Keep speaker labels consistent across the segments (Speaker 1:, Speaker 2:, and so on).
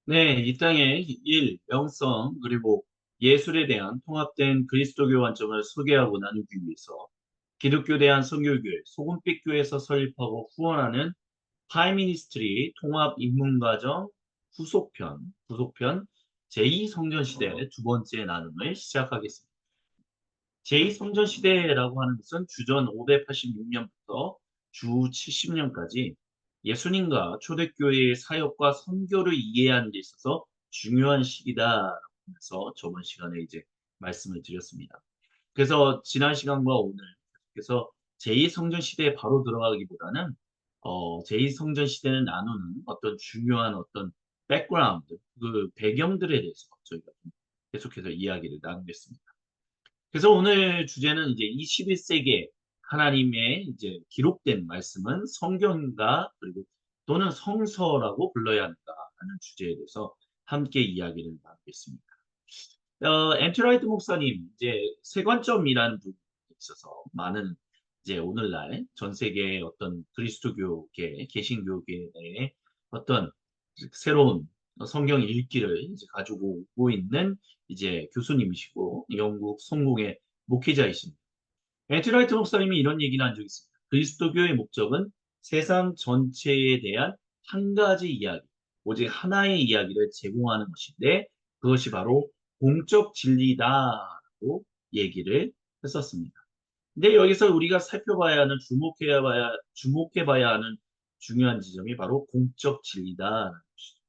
Speaker 1: 네, 이 땅의 일, 영성, 그리고 예술에 대한 통합된 그리스도교 관점을 소개하고 나누기 위해서 기독교에 대한 선교교회, 소금빛교회에서 설립하고 후원하는 파이미니스트리 통합 입문과정 후속편 제2성전시대 두 번째 나눔을 시작하겠습니다. 제2성전시대라고 하는 것은 주전 586년부터 주 70년까지 예수님과 초대교회의 사역과 선교를 이해하는 데 있어서 중요한 시기다라고 해서 저번 시간에 이제 말씀을 드렸습니다. 그래서 지난 시간과 오늘 계속해서 제2성전 시대에 바로 들어가기보다는 제2성전 시대를 나누는 어떤 중요한 어떤 백그라운드, 그 배경들에 대해서 저희가 좀 계속해서 이야기를 나누겠습니다. 그래서 오늘 주제는 이제 21세기에 하나님의 이제 기록된 말씀은 성경인가 그리고 또는 성서라고 불러야 하는가 하는 주제에 대해서 함께 이야기를 나누겠습니다. 엠트라이트 목사님 이제 세관점이라는 부분에 있어서 많은 이제 오늘날 전 세계의 어떤 그리스도교계, 개신교계의 어떤 새로운 성경 읽기를 이제 가지고 오고 있는 이제 교수님이시고 영국 성공의 목회자이십니다. 엠트라이트 목사님이 이런 얘기를 한 적이 있습니다. 그리스도교의 목적은 세상 전체에 대한 한 가지 이야기, 오직 하나의 이야기를 제공하는 것인데 그것이 바로 공적 진리다라고 얘기를 했었습니다. 근데 여기서 우리가 살펴봐야 하는 주목해봐야 하는 중요한 지점이 바로 공적 진리다라는 것이죠.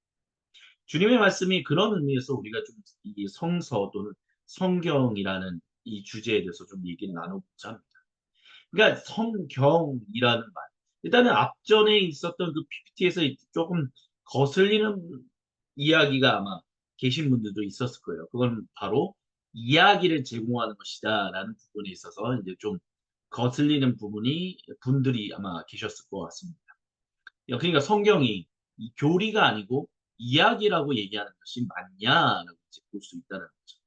Speaker 1: 주님의 말씀이 그런 의미에서 우리가 좀 이 성서 또는 성경이라는 이 주제에 대해서 좀 얘기를 나눠보자 합니다. 그러니까 성경이라는 말. 일단은 앞전에 있었던 그 PPT에서 조금 거슬리는 이야기가 아마 계신 분들도 있었을 거예요. 그건 바로 이야기를 제공하는 것이다라는 부분에 있어서 이제 좀 거슬리는 분들이 아마 계셨을 것 같습니다. 그러니까 성경이 이 교리가 아니고 이야기라고 얘기하는 것이 맞냐라고 이제 볼 수 있다는 거죠.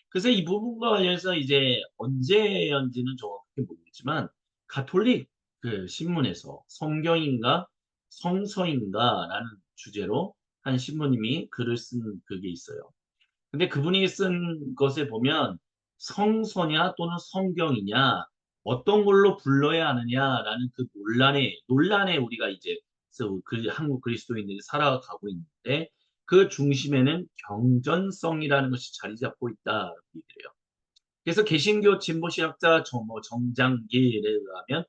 Speaker 1: 그래서 이 부분과 관련해서 이제 언제였는지는 정확하게 모르겠지만 가톨릭 그 신문에서 성경인가 성서인가라는 주제로 한 신부님이 글을 쓴 그게 있어요. 근데 그분이 쓴 것에 보면 성서냐 또는 성경이냐 어떤 걸로 불러야 하느냐라는 그 논란에 우리가 이제 그 한국 그리스도인들이 살아가고 있는데 그 중심에는 경전성이라는 것이 자리 잡고 있다라고 얘기를 해요. 그래서 개신교 진보신학자 정장길에 의하면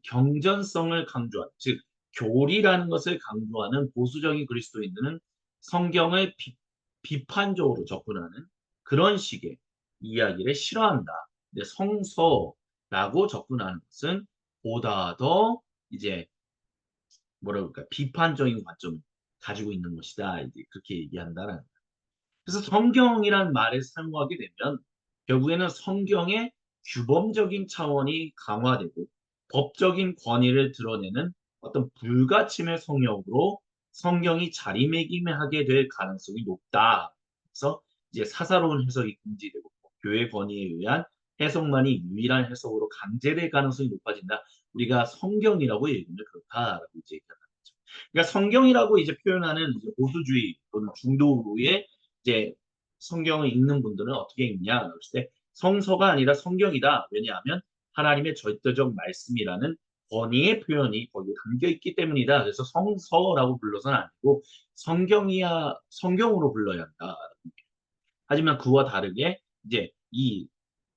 Speaker 1: 경전성을 강조하는, 즉 교리라는 것을 강조하는 보수적인 그리스도인들은 성경을 비판적으로 접근하는 그런 식의 이야기를 싫어한다. 근데 성서라고 접근하는 것은 보다 더 이제 뭐라 그럴까 비판적인 관점을 가지고 있는 것이다. 이제 그렇게 얘기한다라는 거예요. 그래서 성경이란 말을 사용하게 되면 결국에는 성경의 규범적인 차원이 강화되고 법적인 권위를 드러내는 어떤 불가침의 성역으로 성경이 자리매김하게 될 가능성이 높다. 그래서 이제 사사로운 해석이 금지되고 교회 권위에 의한 해석만이 유일한 해석으로 강제될 가능성이 높아진다. 우리가 성경이라고 얘기하면 그렇다라고 이제 얘기하는 거죠. 그러니까 성경이라고 이제 표현하는 이제 보수주의 또는 중도의 이제 성경을 읽는 분들은 어떻게 읽냐? 그랬을 때 성서가 아니라 성경이다. 왜냐하면 하나님의 절대적 말씀이라는 권위의 표현이 거기에 담겨 있기 때문이다. 그래서 성서라고 불러서는 아니고 성경으로 불러야 한다. 하지만 그와 다르게 이제 이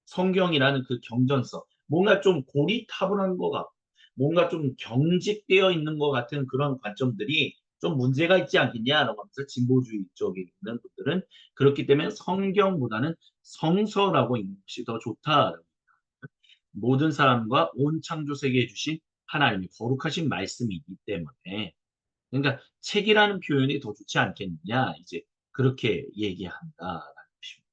Speaker 1: 성경이라는 그 경전서, 뭔가 좀 고리타분한 것 같고, 뭔가 좀 경직되어 있는 것 같은 그런 관점들이 좀 문제가 있지 않겠냐라고 하면서 진보주의 쪽에 있는 분들은 그렇기 때문에 성경보다는 성서라고 읽는 것이 더 좋다라고. 모든 사람과 온 창조 세계에 주신 하나님의 거룩하신 말씀이 있기 때문에 그러니까 책이라는 표현이 더 좋지 않겠느냐 이제 그렇게 얘기한다라는 것입니다.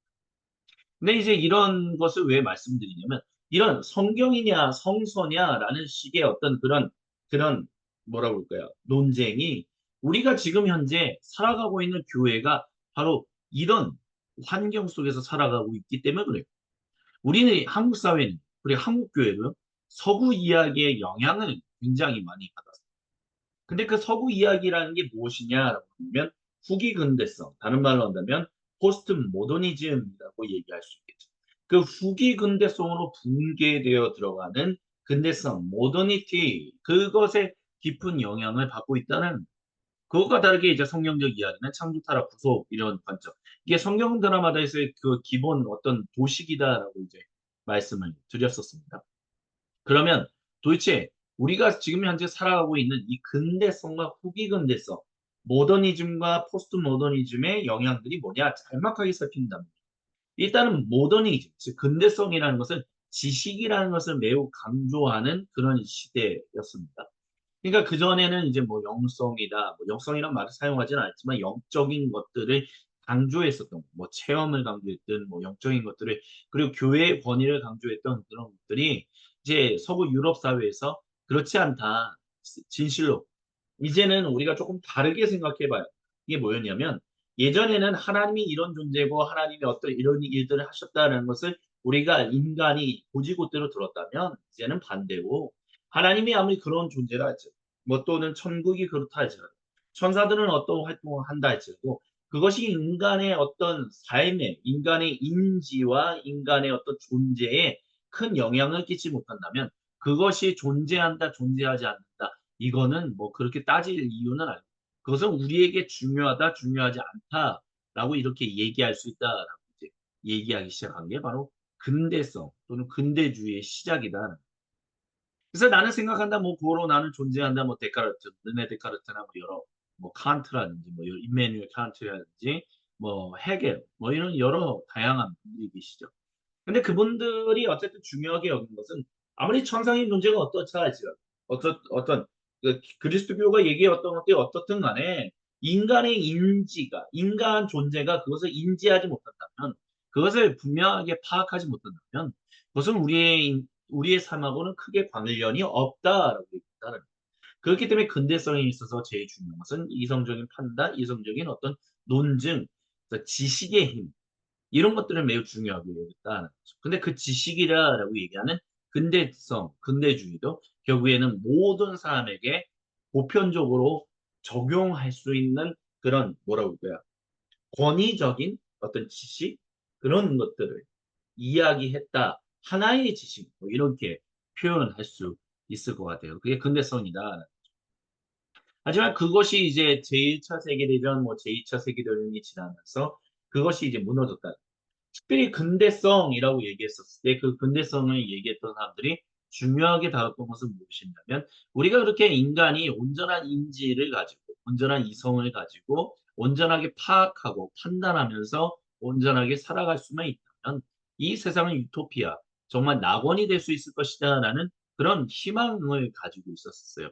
Speaker 1: 근데 이제 이런 것을 왜 말씀드리냐면 이런 성경이냐 성서냐라는 식의 어떤 그런 뭐라 그럴까요? 논쟁이 우리가 지금 현재 살아가고 있는 교회가 바로 이런 환경 속에서 살아가고 있기 때문에 그래요. 우리는 한국 사회는 그리고 한국 교회는 서구 이야기의 영향을 굉장히 많이 받았어요. 근데 그 서구 이야기라는 게 무엇이냐라고 하면 후기 근대성, 다른 말로 한다면 포스트 모더니즘이라고 얘기할 수 있겠죠. 그 후기 근대성으로 붕괴되어 들어가는 근대성, 모더니티, 그것에 깊은 영향을 받고 있다는 그것과 다르게 이제 성경적 이야기는 창조, 타락, 구속 이런 관점. 이게 성경 드라마에서의 그 기본 어떤 도식이다라고 이제 말씀을 드렸었습니다. 그러면 도대체 우리가 지금 현재 살아가고 있는 이 근대성과 후기 근대성, 모더니즘과 포스트 모더니즘의 영향들이 뭐냐? 짤막하게 살핀다면 일단은 모더니즘, 즉 근대성이라는 것은 지식이라는 것을 매우 강조하는 그런 시대였습니다. 그러니까 그전에는 이제 뭐 영성이다, 뭐 영성이란 말을 사용하지는 않았지만 영적인 것들을 강조했었던, 뭐 체험을 강조했던, 뭐 영적인 것들을, 그리고 교회의 권위를 강조했던 그런 것들이 이제 서구 유럽 사회에서 그렇지 않다. 진실로. 이제는 우리가 조금 다르게 생각해 봐요. 이게 뭐였냐면 예전에는 하나님이 이런 존재고 하나님이 어떤 이런 일들을 하셨다는 것을 우리가 인간이 고지고대로 들었다면 이제는 반대고 하나님이 아무리 그런 존재라 할지라도 뭐 또는 천국이 그렇다 할지라도 천사들은 어떤 활동을 한다 할지라도 그것이 인간의 어떤 삶에 인간의 인지와 인간의 어떤 존재에 큰 영향을 끼치 못한다면 그것이 존재한다 존재하지 않는다 이거는 뭐 그렇게 따질 이유는 아니고 그것은 우리에게 중요하다 중요하지 않다라고 이렇게 얘기할 수 있다라고 이제 얘기하기 시작한 게 바로 근대성 또는 근대주의의 시작이다. 그래서 나는 생각한다, 뭐, 고로 나는 존재한다, 뭐, 데카르트, 르네 데카르트나 뭐, 여러, 뭐, 칸트라든지, 뭐, 임마누엘 칸트라든지, 뭐, 헤겔, 뭐, 이런 여러 다양한 분들이 계시죠. 근데 그분들이 어쨌든 중요하게 여긴 것은 아무리 천상의 존재가 어떻다 할지라도 어떤 그 그리스도교가 얘기했던 것들이 어떻든 간에 인간의 인지가 인간 존재가 그것을 인지하지 못한다면 그것을 분명하게 파악하지 못한다면 그것은 우리의 삶하고는 크게 관련이 없다라고 얘기한다는 거예요. 그렇기 때문에 근대성에 있어서 제일 중요한 것은 이성적인 판단, 이성적인 어떤 논증, 그래서 지식의 힘, 이런 것들을 매우 중요하게 여겼다는 거죠. 근데 그 지식이라고 얘기하는 근대성, 근대주의도 결국에는 모든 사람에게 보편적으로 적용할 수 있는 그런 뭐라고 할까요? 권위적인 어떤 지식 그런 것들을 이야기했다. 하나의 지식 뭐 이렇게 표현할 수 있을 것 같아요. 그게 근대성이다. 하지만 그것이 이제 제1차 세계대전, 뭐 제2차 세계대전이 지나면서 그것이 이제 무너졌다. 특별히 근대성이라고 얘기했었을 때 그 근대성을 얘기했던 사람들이 중요하게 다뤘던 것은 무엇이냐면 우리가 그렇게 인간이 온전한 인지를 가지고 온전한 이성을 가지고 온전하게 파악하고 판단하면서 온전하게 살아갈 수만 있다면 이 세상은 유토피아 정말 낙원이 될 수 있을 것이다라는 그런 희망을 가지고 있었어요.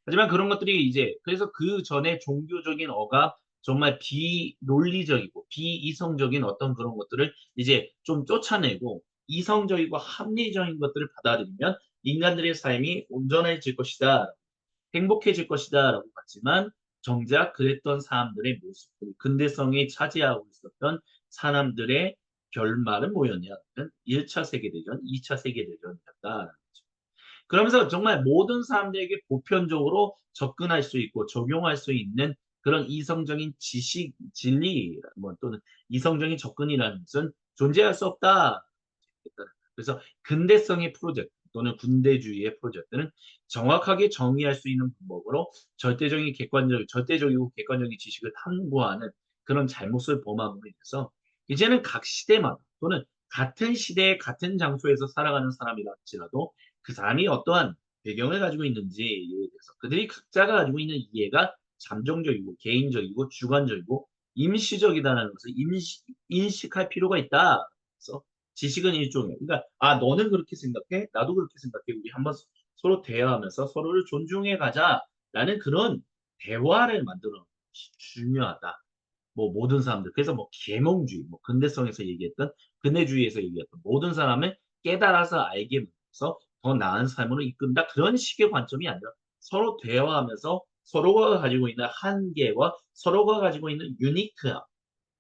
Speaker 1: 하지만 그런 것들이 이제 그래서 그 전에 종교적인 억압 정말 비논리적이고 비이성적인 어떤 그런 것들을 이제 좀 쫓아내고 이성적이고 합리적인 것들을 받아들이면 인간들의 삶이 온전해질 것이다. 행복해질 것이다라고 봤지만 정작 그랬던 사람들의 모습, 근대성이 차지하고 있었던 사람들의 결말은 뭐였냐면 1차 세계대전, 2차 세계대전이었다. 그러면서 정말 모든 사람들에게 보편적으로 접근할 수 있고 적용할 수 있는 그런 이성적인 지식, 진리, 뭐 또는 이성적인 접근이라는 것은 존재할 수 없다. 그래서 근대성의 프로젝트 또는 군대주의의 프로젝트는 정확하게 정의할 수 있는 방법으로 절대적이고 객관적인 지식을 탐구하는 그런 잘못을 범함으로 인해서 이제는 각 시대마다 또는 같은 시대에 같은 장소에서 살아가는 사람이라 할지라도 그 사람이 어떠한 배경을 가지고 있는지에 대해서 그들이 각자가 가지고 있는 이해가 잠정적이고 개인적이고 주관적이고 임시적이다는 것을 인식할 필요가 있다. 그래서 지식은 일종의 그러니까 너는 그렇게 생각해 나도 그렇게 생각해 우리 한번 서로 대화하면서 서로를 존중해 가자라는 그런 대화를 만드는 것이 중요하다. 뭐 모든 사람들 그래서 뭐 계몽주의 뭐 근대성에서 얘기했던 근대주의에서 얘기했던 모든 사람을 깨달아서 알게 하면서 더 나은 삶으로 이끈다 그런 식의 관점이 아니라 서로 대화하면서 서로가 가지고 있는 한계와 서로가 가지고 있는 유니크함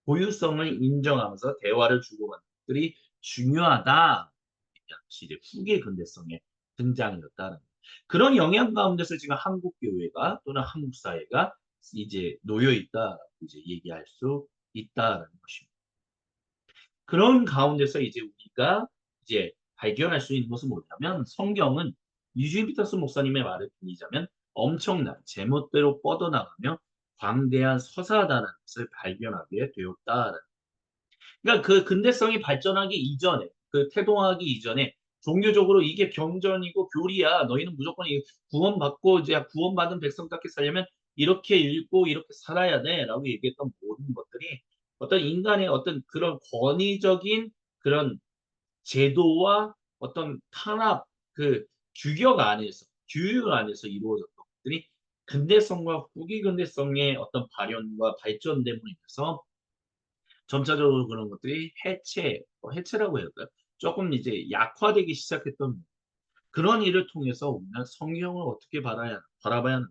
Speaker 1: 고유성을 인정하면서 대화를 주고받는 것들이 중요하다. 이제 후기 근대성의 등장이었다는 그런 영향 가운데서 지금 한국 교회가 또는 한국 사회가 이제 놓여 있다라고 이제 얘기할 수 있다라는 것입니다. 그런 가운데서 이제 우리가 이제 발견할 수 있는 것은 뭐냐면 성경은 유진 피터스 목사님의 말을 빌리자면 엄청난 제멋대로 뻗어나가며 광대한 서사다라는 것을 발견하게 되었다. 그러니까 그 근대성이 발전하기 이전에 그 태동하기 이전에 종교적으로 이게 경전이고 교리야. 너희는 무조건 구원받고 이제 구원받은 백성답게 살려면 이렇게 읽고 이렇게 살아야 돼라고 얘기했던 모든 것들이 어떤 인간의 어떤 그런 권위적인 그런 제도와 어떤 탄압, 그 규격 안에서, 규율 안에서 이루어졌던 것들이 근대성과 후기 근대성의 어떤 발현과 발전됨으로 인해서 점차적으로 그런 것들이 해체라고 해야 할까요? 조금 이제 약화되기 시작했던 그런 일을 통해서 우리는 성경을 어떻게 바라봐야 하는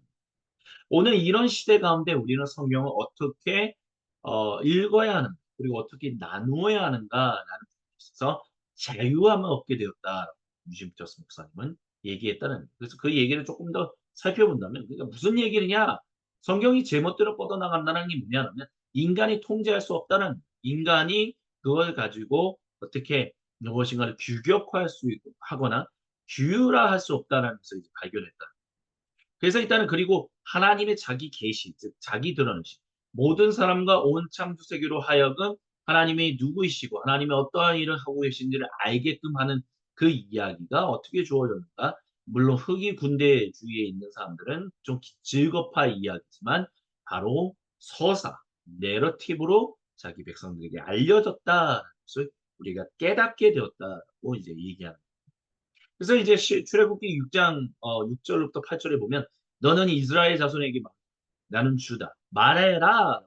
Speaker 1: 오늘 이런 시대 가운데 우리는 성경을 어떻게 읽어야 하는가 그리고 어떻게 나누어야 하는가라는 부분에 있어서 자유함을 얻게 되었다. 유진 피터스 목사님은 얘기했다는 거예요. 그래서 그 얘기를 조금 더 살펴본다면 그러니까 무슨 얘기냐? 성경이 제멋대로 뻗어나간다는 게 뭐냐면 인간이 통제할 수 없다는 인간이 그걸 가지고 어떻게 무엇인가를 규격화할 수 하거나 규율화할 수 없다는 것을 이제 발견했다. 그래서 일단은 그리고 하나님의 자기 계시, 즉 자기 드러내심, 모든 사람과 온 창조 세계로 하여금 하나님이 누구이시고 하나님의 어떠한 일을 하고 계신지를 알게끔 하는 그 이야기가 어떻게 주어졌는가? 물론 흑이 군대주의에 있는 사람들은 좀 즐겁할 이야기지만 바로 서사, 내러티브로 자기 백성들에게 알려졌다는 것을 우리가 깨닫게 되었다고 이제 얘기하는 그래서 이제 출애굽기 6장 6절부터 8절에 보면 너는 이스라엘 자손에게 말 나는 주다. 말해라.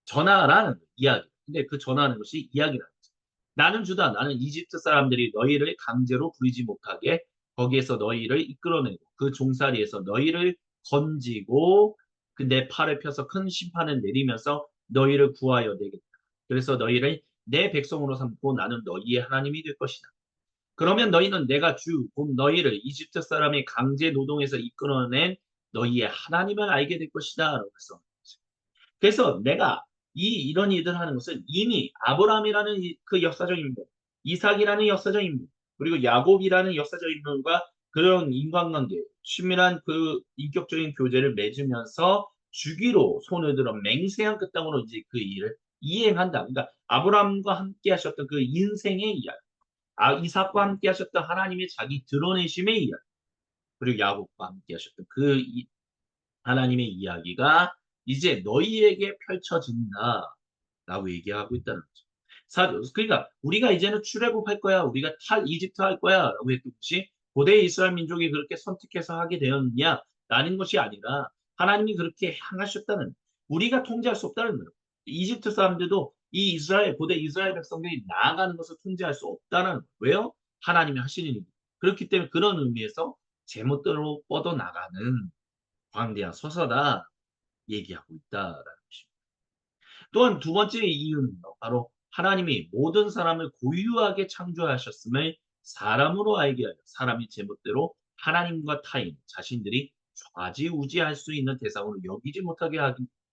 Speaker 1: 전하라는 이야기. 근데 그 전하는 것이 이야기라는 거죠. 나는 주다. 나는 이집트 사람들이 너희를 강제로 부리지 못하게 거기에서 너희를 이끌어내고 그 종살이에서 너희를 건지고 그 내 팔을 펴서 큰 심판을 내리면서 너희를 구하여 내겠다. 그래서 너희를 내 백성으로 삼고 나는 너희의 하나님이 될 것이다. 그러면 너희는 내가 곧 너희를 이집트 사람의 강제 노동에서 이끌어낸 너희의 하나님을 알게 될 것이다. 라고 했어. 그래서 내가 이런 일들 하는 것은 이미 아브라함이라는 그 역사적 인물, 이삭이라는 역사적 인물, 그리고 야곱이라는 역사적 인물과 그런 인간관계, 친밀한 그 인격적인 교제를 맺으면서 주기로 손을 들어 맹세한 그 땅으로 이제 그 일을 이행한다. 그러니까 아브라함과 함께 하셨던 그 인생의 이야기. 이삭과 함께 하셨던 하나님의 자기 드러내심의 이야기, 그리고 야곱과 함께 하셨던 하나님의 이야기가 이제 너희에게 펼쳐진다라고 얘기하고 있다는 거죠. 그러니까 우리가 이제는 출애굽할 거야, 우리가 이집트 할 거야라고 했던 것이 고대 이스라엘 민족이 그렇게 선택해서 하게 되었느냐라는 것이 아니라 하나님이 그렇게 향하셨다는 우리가 통제할 수 없다는 거예요. 이집트 사람들도 이 고대 이스라엘 백성들이 나아가는 것을 통제할 수 없다는 왜요? 하나님이 하시는 일. 그렇기 때문에 그런 의미에서 제멋대로 뻗어나가는 광대한 서사다 얘기하고 있다라는 것입니다. 또한 두 번째 이유는 바로 하나님이 모든 사람을 고유하게 창조하셨음을 사람으로 알게 하여 사람이 제멋대로 하나님과 타인, 자신들이 좌지우지할 수 있는 대상으로 여기지 못하게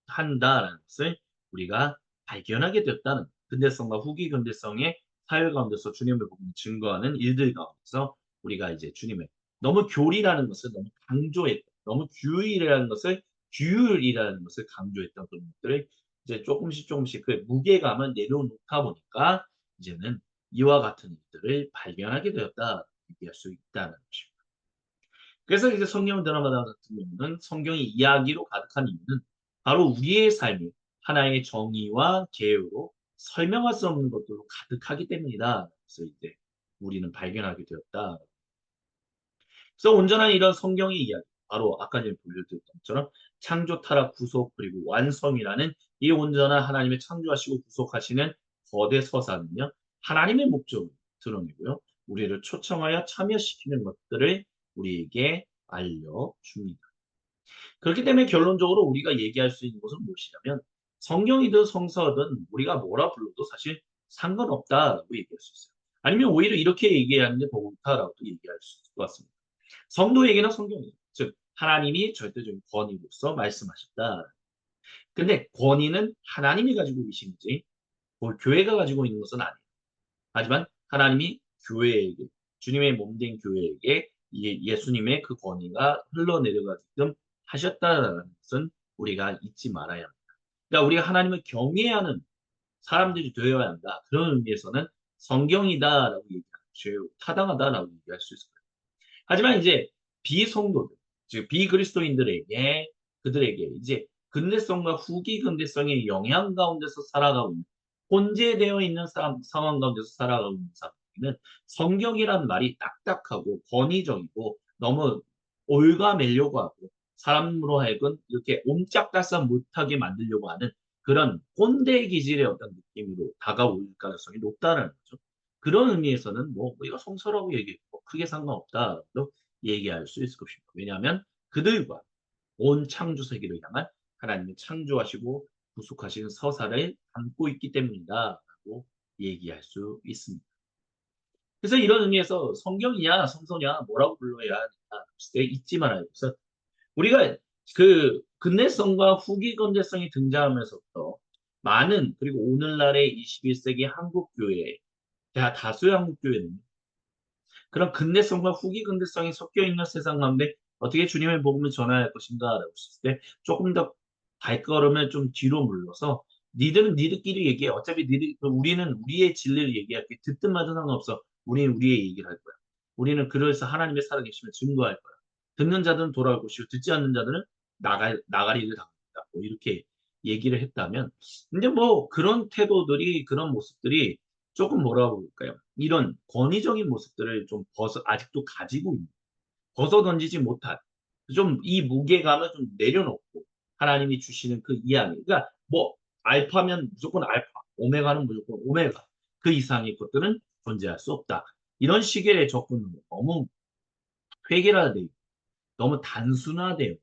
Speaker 1: 한다라는 것을 우리가 발견하게 되었다는 근대성과 후기 근대성의 사회 가운데서 주님의 복음을 증거하는 일들 가운데서 우리가 이제 주님의 너무 교리라는 것을 너무 강조했다. 너무 규율이라는 것을 강조했던 그런 것들을 이제 조금씩 그 무게감을 내려놓다 보니까 이제는 이와 같은 일들을 발견하게 되었다 얘기할 수 있다는 것입니다. 그래서 이제 성경 드라마 같은 경우는 성경이 이야기로 가득한 이유는 바로 우리의 삶이 하나의 정의와 계율로 설명할 수 없는 것들로 가득하기 때문이다. 그래서 이제 우리는 발견하게 되었다. 그래서 온전한 이런 성경의 이야기, 바로 아까 전에 보여드렸던 것처럼 창조, 타락, 구속, 그리고 완성이라는 이 온전한 하나님의 창조하시고 구속하시는 거대 서사는요, 하나님의 목적을 드러내고요, 우리를 초청하여 참여시키는 것들을 우리에게 알려줍니다. 그렇기 때문에 결론적으로 우리가 얘기할 수 있는 것은 무엇이냐면 성경이든 성서든 우리가 뭐라 불러도 사실 상관없다라고 얘기할 수 있어요. 아니면 오히려 이렇게 얘기하는 게 더 옳다라고 얘기할 수 있을 것 같습니다. 성도에게는 성경이에요. 즉 하나님이 절대적인 권위로서 말씀하셨다. 근데 권위는 하나님이 가지고 계신 거지, 뭐 교회가 가지고 있는 것은 아니에요. 하지만 하나님이 교회에게, 주님의 몸된 교회에게 예수님의 그 권위가 흘러내려가게끔 하셨다는 것은 우리가 잊지 말아야 합니다. 그러니까 우리가 하나님을 경외하는 사람들이 되어야 한다. 그런 의미에서는 성경이다라고 얘기하는 것이 타당하다라고 얘기할 수 있을 거예요. 하지만 이제 비성도들, 즉 비그리스도인들에게, 그들에게 이제 근대성과 후기 근대성의 영향 가운데서 살아가고 있는, 혼재되어 있는 상황 가운데서 살아가고 있는 사람들에게는 성경이란 말이 딱딱하고 권위적이고 너무 올가매려고 하고 사람으로 하여금 이렇게 옴짝달싹 못하게 만들려고 하는 그런 꼰대 기질의 어떤 느낌으로 다가올 가능성이 높다는 거죠. 그런 의미에서는 뭐 이거 성서라고 얘기했고 크게 상관없다라고 얘기할 수 있을 것입니다. 왜냐하면 그들과 온 창조 세계를 향한 하나님이 창조하시고 구속하시는 서사를 담고 있기 때문이다라고 얘기할 수 있습니다. 그래서 이런 의미에서 성경이냐 성서냐 뭐라고 불러야 하느냐 했을 때 잊지 말아야 돼서, 우리가 그 근대성과 후기 근대성이 등장하면서부터 많은, 그리고 오늘날의 21세기 한국 교회, 다수의 한국 교회는 그런 근대성과 후기 근대성이 섞여 있는 세상 가운데 어떻게 주님의 복음을 전할 것인가라고 했을 때 조금 더 발걸음을 좀 뒤로 물러서, 니들은 니들끼리 얘기해. 어차피 우리는 우리의 진리를 얘기할게. 듣든 말든 상관없어. 우리는 우리의 얘기를 할 거야. 우리는 그래서 하나님의 살아계심을 증거할 거야. 듣는 자들은 돌아올 것이고 듣지 않는 자들은 나가리를 당한다. 뭐 이렇게 얘기를 했다면, 근데 뭐 그런 태도들이, 그런 모습들이 조금 뭐라고 볼까요? 이런 권위적인 모습들을 좀 아직도 가지고 있는, 벗어 던지지 못한, 좀 이 무게감을 좀 내려놓고 하나님이 주시는 그 이야기. 그러니까 뭐 알파면 무조건 알파, 오메가는 무조건 오메가. 그 이상의 것들은 존재할 수 없다. 이런 식의 접근은 너무 획일화되어 있고 너무 단순화되어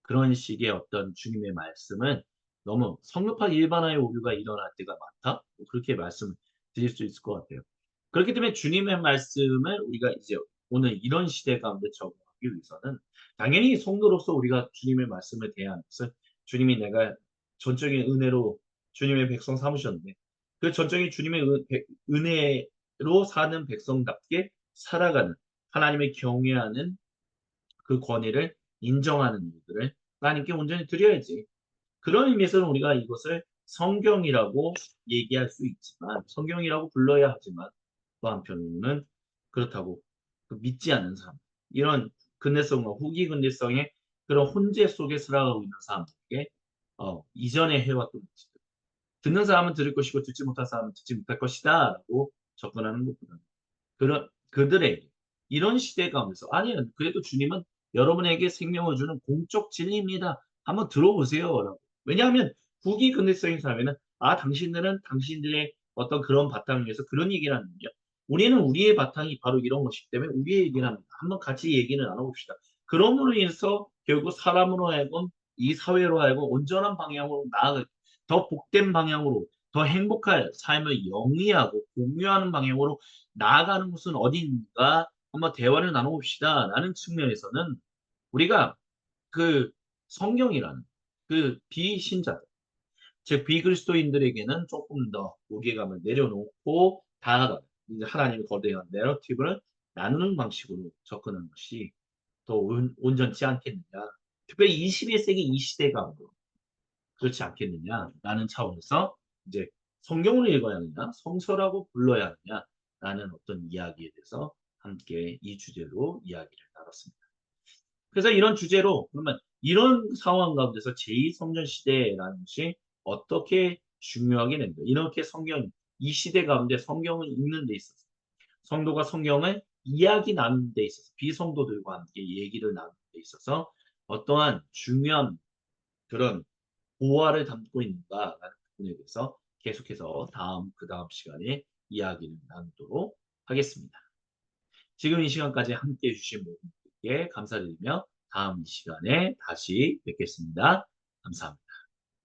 Speaker 1: 그런 식의 어떤 주님의 말씀은 너무 성급한 일반화의 오류가 일어날 때가 많다. 뭐 그렇게 말씀을 드릴 수 있을 것 같아요. 그렇기 때문에 주님의 말씀을 우리가 이제 오늘 이런 시대 가운데 적용하기 위해서는 당연히 성도로서 우리가 주님의 말씀을 대하는 것은, 주님이 내가 전적인 은혜로 주님의 백성 삼으셨는데 그 전적인 주님의 은혜로 사는 백성답게 살아가는, 하나님의 경외하는 그 권위를 인정하는 일들을 하나님께 온전히 드려야지. 그런 의미에서는 우리가 이것을 성경이라고 얘기할 수 있지만, 성경이라고 불러야 하지만, 또 한편으로는 그렇다고 믿지 않는 사람, 이런 근대성과 후기 근대성의 그런 혼재 속에 살아가고 있는 사람들에게 이전에 해왔던 것들, 듣는 사람은 들을 것이고 듣지 못한 사람은 듣지 못할 것이다 라고 접근하는 것보다는, 그들에게 이런 시대 가운데서, 아니요, 그래도 주님은 여러분에게 생명을 주는 공적 진리입니다. 한번 들어보세요. 라고. 왜냐하면 후기 근대성인 사람에는 당신들은 당신들의 어떤 그런 바탕을 위해서 그런 얘기를 하는군요. 우리는 우리의 바탕이 바로 이런 것이기 때문에 우리의 얘기를 합니다. 한번 같이 얘기를 나눠봅시다. 그럼으로 인해서 결국 사람으로 하여금, 이 사회로 하여금 온전한 방향으로 나아갈, 더 복된 방향으로, 더 행복할 삶을 영위하고 공유하는 방향으로 나아가는 곳은 어디인가 한번 대화를 나눠봅시다 라는 측면에서는 우리가 그 성경이라는 그 비신자들, 즉 비그리스도인들에게는 조금 더 무게감을 내려놓고 다가가는, 이제 하나님의 거대한 내러티브를 나누는 방식으로 접근하는 것이 더 온전치 않겠느냐. 특별히 21세기 이 시대가 그렇지 않겠느냐라는 차원에서 이제 성경을 읽어야 하느냐, 성서라고 불러야 하느냐라는 어떤 이야기에 대해서 함께 이 주제로 이야기를 나눴습니다. 그래서 이런 주제로, 그러면 이런 상황 가운데서 제2성전 시대라는 것이 어떻게 중요하게 됩니다. 이렇게 이 시대 가운데 성경을 읽는 데 있어서, 성도가 성경을 이야기 나누는 데 있어서, 비성도들과 함께 얘기를 나누는 데 있어서 어떠한 중요한 그런 보화를 담고 있는가라는 부분에 대해서 계속해서 그 다음 시간에 이야기를 나누도록 하겠습니다. 지금 이 시간까지 함께 해주신 모든 분께 감사드리며 다음 시간에 다시 뵙겠습니다. 감사합니다.